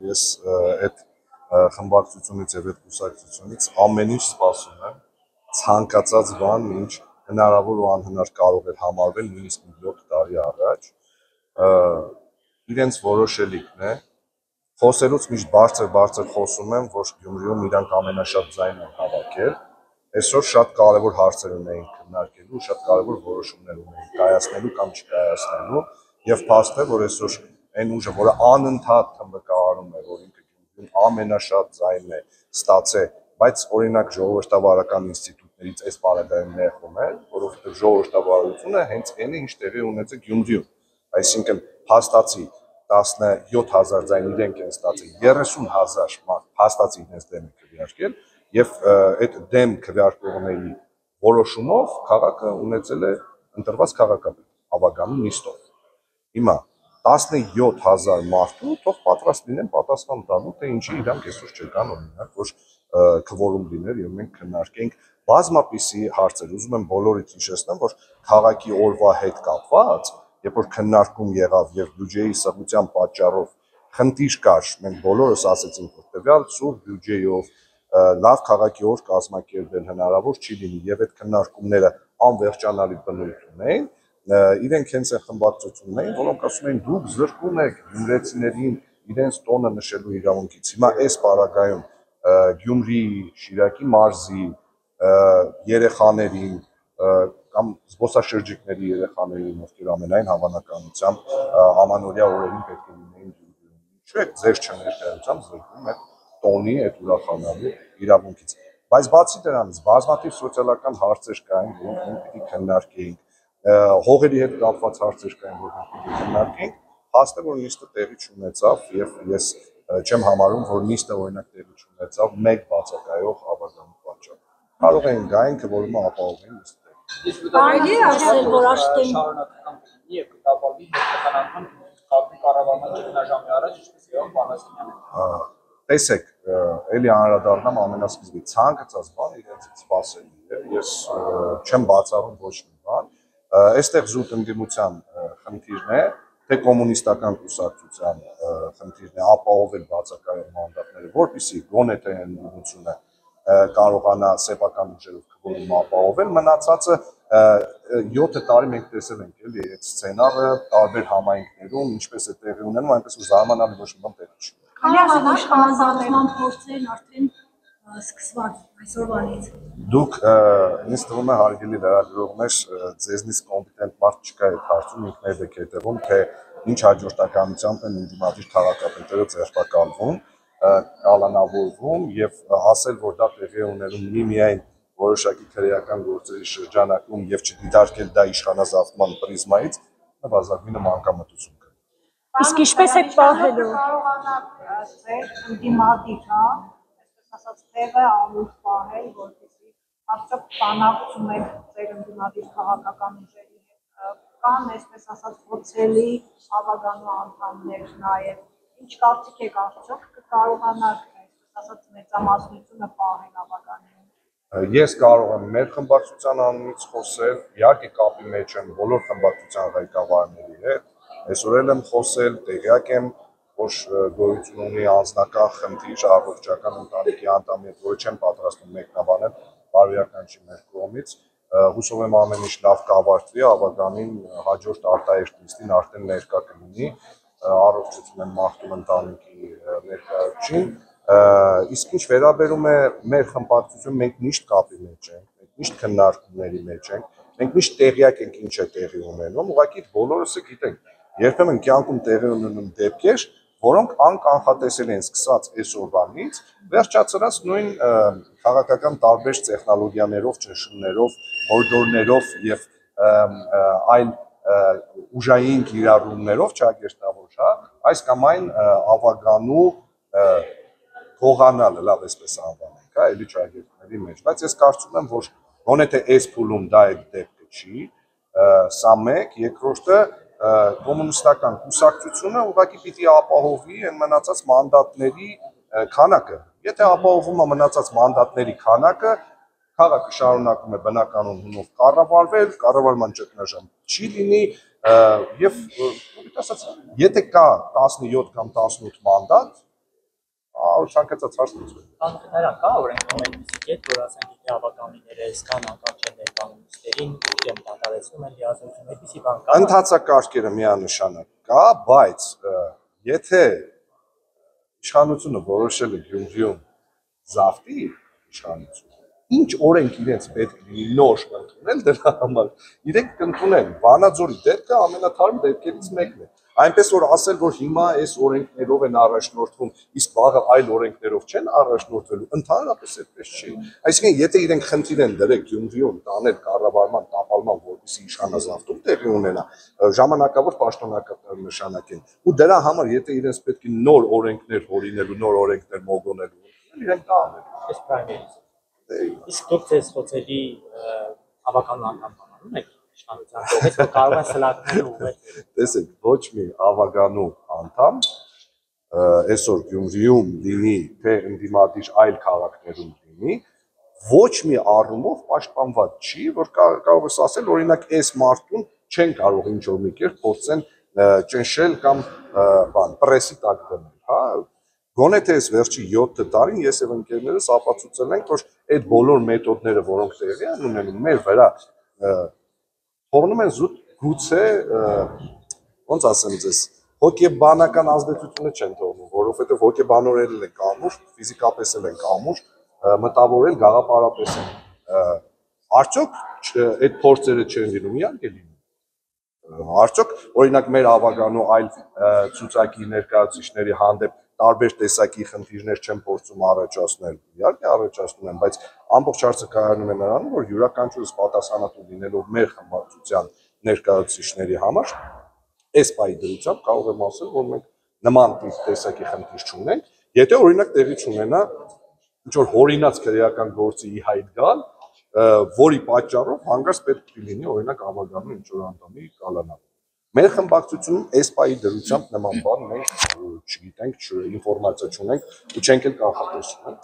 Ես այդ խմբակցությունից եւ այդ կուսակցությունից ամեն ինչ սպասում եմ, ցանկացած բան, ինչ հնարավոր ու անհնար կարող էր համարվել նույնիսկ 7 տարի առաջ, իրենց որոշելիքն է։ Խոսելուց միշտ բարձր խոսում եմ, որ Գյումրիում իրանք ամենաշատ ձայն են հավաքել։ Այսօր շատ կարևոր հարցեր ունեին քննարկելու, շատ կարևոր որոշումներ ունեին կայացնելու կամ չկայացնելու, եւ փաստ է, որ այսօր այն ուժը, որը անընդհատ թմբկահարում է, որ ինքը Գյումրիում ամենաշատ ձայնն է ստացել, բայց օրինակ ժողովրդավարական ինստիտուտներից այս պարագայում նեղվում է, որովհետեւ ժողովրդավարությունը հենց այն է, ինչ տեղի ունեցել Գյումրիում, այսինքն փաստացի 17,000 ձայն իրենք են ստացել, 30,000 մարդ փաստացի իրենց դեմ է քվեարկել, եւ այդ դեմ քվեարկողների որոշումով քաղաքը ունեցել է ընտրված քաղաքապետ Ավագանու նիստով։ Հիմա 17,000 մարդու թող պատրաստ լինեն պատասխան տալու, թե ինչի իրանք այսօր չկան, օրինակ, որ քվորում լիներ եւ մենք քննարկենք բազմապիսի հարցեր։ Ուզում եմ բոլորիդ հիշեցնեմ, որ քաղաքի օրվա հետ կապված, երբ որ քննարկում եղավ եւ բյուջեի սղության պատճառով խնդիր կար, մենք բոլորս ասացինք, որ տվյալ սուրբ բյուջեով լավ քաղաքի օր կազմակերպել հնարավոր չի լինի եւ այդ քննարկումները անվերջանալի բնույթ ունեն, իրենք հենց այն խմբակցությունն էին, որոնք ասում էին դուք զրկում եք գյումրեցիներին իրենց տոնը նշելու իրավունքից։ Հիմա այս պարագայում Գյումրի, Շիրակի մարզի երեխաներին կամ զբոսաշրջիկների երեխաներին, ովքեր ամենայն հավանականությամբ ամանորյա օրերին պետք է լինեին Գյումրիում, ինչու է ձեր չներկայությամբ զրկում եք տոնի այդ ուրախանալու իրավունքից։ Բայց բացի դրանից բազմաթիվ սոցիալական հարցեր կային, որոնք մենք պիտի քննարկեինք, հողերի հետ կապված հարցեր կային, որոնք պիտի քննարկեինք, փաստ է, որ նիստը տեղի չունեցավ եւ ես չեմ համարում, որ նիստը օրինակ տեղի չունեցավ մեկ բացակայող ավազանի պատճառով։ Կարող էին գային քվորումը ապահովել նիստը։ Կարելի է ասել, որ աշտեն շարունակական եւ կտավալի հետաքննական կառավարման ճգնաժամի առաջ ինչպես եղավ Պանասենյանը։ Տեսեք, էլի անդրադառնամ ամենասկզբի ցանկացած բան իրենցից սпасելի է, ես չեմ բացառում ոչ մի բան, այստեղ զուտ ընդդիմության խնդիրն է, թե կոմունիստական կուսակցության խնդիրն է ապահովել բացակայող մանդատները, որպեսզի գոնե թե ընդդիմությունը կարողանա սեփական ուժերով քվորում ապահովել, մնացածը 7 տարի մենք տեսել ենք էլի այդ սցենարը տարբեր համայնքներում, ինչպես է տեղի ունենում, այնպես որ զարմանալի ոչ մի բան տեղի չի։ Քանի ասած համազատման փորձերն արդեն սկսված այսօրվանից։ Դուք ինձ թվում է հարգելի լրագրողներ, ձեզնից կոմպետենտ մարդ չկա այդ հարցում, ինքներդ եք հետևում, թե ինչ հաջորդականությամբ են ընդդիմադիր քաղաքապետերը ձերբակալվում, կալանավորվում եւ ասել, որ դա տեղի ունենում միմիայն որոշակի քրեական գործերի շրջանակում եւ չդիտարկել դա իշխանազավթման պրիզմայից, նվազագույնը մանկամտություն կա։ Իսկ ինչպես եք պահելու։ Կարողանա ձեր ընդդիմադիր, այսպես ասած, տեղը ամուր պահել, որպեսզի արդյոք բանակցում եք ձեր ընդդիմադիր քաղաքական ուժերի հետ, կան, այսպես ասած, խոցելի Ավագանու անդամներ նաեւ, ինչ կարծիք եք արդյոք կկարողանաք, այսպես ասած, մեծամասնությունը պահել Ավագանին։ Ես կարող եմ մեր խմբակցության անունից խոսել, իհարկե կապի մեջ եմ բոլոր խմբակցության ղեկավարների հետ, այսօր եմ խոսել, տեղյակ եմ, որ գոյություն ունի անձնական խնդիր առողջական ընտանիքի անդամի հետ, որը չեմ պատրաստվում մեկնաբանել, բարոյական չի մեր կողմից, հուսով եմ ամեն ինչ լավ կավարտվի, Ավագանին հաջորդ արտահերթ նիստին արդեն ներկա կլինի, առողջություն եմ մաղթում ընտանիքի ներկայացուցիչին, իսկ ինչ վերաբերում է մեր խմբակցություն, մենք միշտ կապի մեջ ենք, մենք միշտ քննարկումների մեջ ենք, մենք միշտ տեղյակ ենք ինչ է տեղի ունենում, ուղղակի բոլորս գիտենք, երբեմն կյանքում տեղի ունենում դեպքեր, որոնք անկանխատեսելի են սկսած այսօրվանից, վերջացրած նույն քաղաքական տարբեր տեխնոլոգիաներով, ճնշումներով, հորդորներով եւ այլ ուժային կիրառումներով չագերտավոր, հա, այս կամ այն Ավագանու փողանալը, լավ այսպես անվանենք, հա, էլի ճագերտների մեջ, բայց ես կարծում եմ, որ գոնե թե այս փուլում դա այդ դեպքը չի, սա մեկ, երկրորդը կոմունիստական կուսակցությունը ուղղակի պիտի ապահովի այն մնացած մանդատների քանակը, եթե ապահովում է մնացած մանդատների քանակը, քաղաքը շարունակում է բնականon հունով կառավարվել, կառավարման ճգնաժամ չի լինի եւ ասած, եթե կա 17 կամ 18 մանդատ, ցանկացած հարց լուծվի։ Կանխները կա օրենքում այդպիսի կետ, որ ասենք եթե հավականիները կան անկամ չեն ներկայանում նիստերին, դեմ դատարեցնում են լիազորություն, այդպիսի բան կա։ Ընթացակարգերը միանշանակ կա, բայց եթե իշխանությունը որոշել է Գյումրիում զավթի իշխանություն, ինչ օրենք իրենց պետք է նոր ընդունել դրա համար, իրենք կընդունեն Վանաձորի դեպքը ամենաթարմ դեպքերից մեկն է։ Այնպես որ ասել, որ հիմա այս օրենքներով են առաջնորդվում, իսկ վաղը այլ օրենքներով չեն առաջնորդվելու, ընդհանրապես այդպես չի։ Այսինքն, եթե իրենք խնդիր են դրել Գյումրիում տանել կառավարման տապալման, որպեսզի իշխանազավթում տեղի ունենա, ժամանակավոր պաշտոնակատար նշանակեն։ Ու դրա համար, եթե իրենց պետք է նոր օրենքներ հորինելու, նոր օրենքներ մոգոնելու, իրենք դա անեն։ Այս պրայմերից։ Իսկ դուք ձեզ խոցելի հավաքանու անդամ բանանում եք իշխանության կողմից, որ կարող են սլակնել ուղղել։ Տեսեք, ոչ մի ավագանու անդամ այսօր Գյումրիում լինի, թե ընդդիմադիր այլ քաղաքներում լինի, ոչ մի առումով պաշտպանված չի, որ կարող ես ասել, օրինակ, այս մարդուն չեն կարող ինչ-որ մի կերպ փորձեն ճնշել կամ պրեսի տակ դնել, հա։ Գոնե թե այս վերջի 7 տարին ես եւ ընկերներս ապացուցել ենք, որ այդ բոլոր մեթոդները, որոնք տեղի են ունենում, մեր վրա թողնում են զուտ գուցե ոնց ասեմ ձեզ, հոգեբանական ազդեցությունը չեն թողնում, որովհետեւ հոգեբանորեն են կամուր, ֆիզիկապես են կամուր, մտավորել գաղափարապես են։ Արդյոք այդ փորձերը չեն լինում, իհարկե լինում։ Արդյոք օրինակ մեր ավագանու այլ ցուցակի ներկայացուցիչների հանդեպ տարբեր տեսակի խնդիրներ չեն փորձում առաջացնել, իհարկե առաջացնում են, բայց ամբողջ հարցը կայանում է նրանում, որ յուրաքանչյուրս պատասխանատու լինելով մեր խմբակցության ներկայացուցիչների համար, այս պայի դրությամբ կարող եմ ասել, որ մենք նման տեսակի խնդիր չունենք, եթե օրինակ տեղի չունենա ինչ-որ հորինած քրեական գործի ի հայտ գալ, որի պատճառով հանգարց պետք է լինի օրինակ ավագանու ինչ-որ անդամի կալանալ։ Մեր խմբակցությունում այս պայի դրությամբ նման բան մենք չգիտենք, ինֆորմացիա չունենք ու չենք էլ կանխատեսում։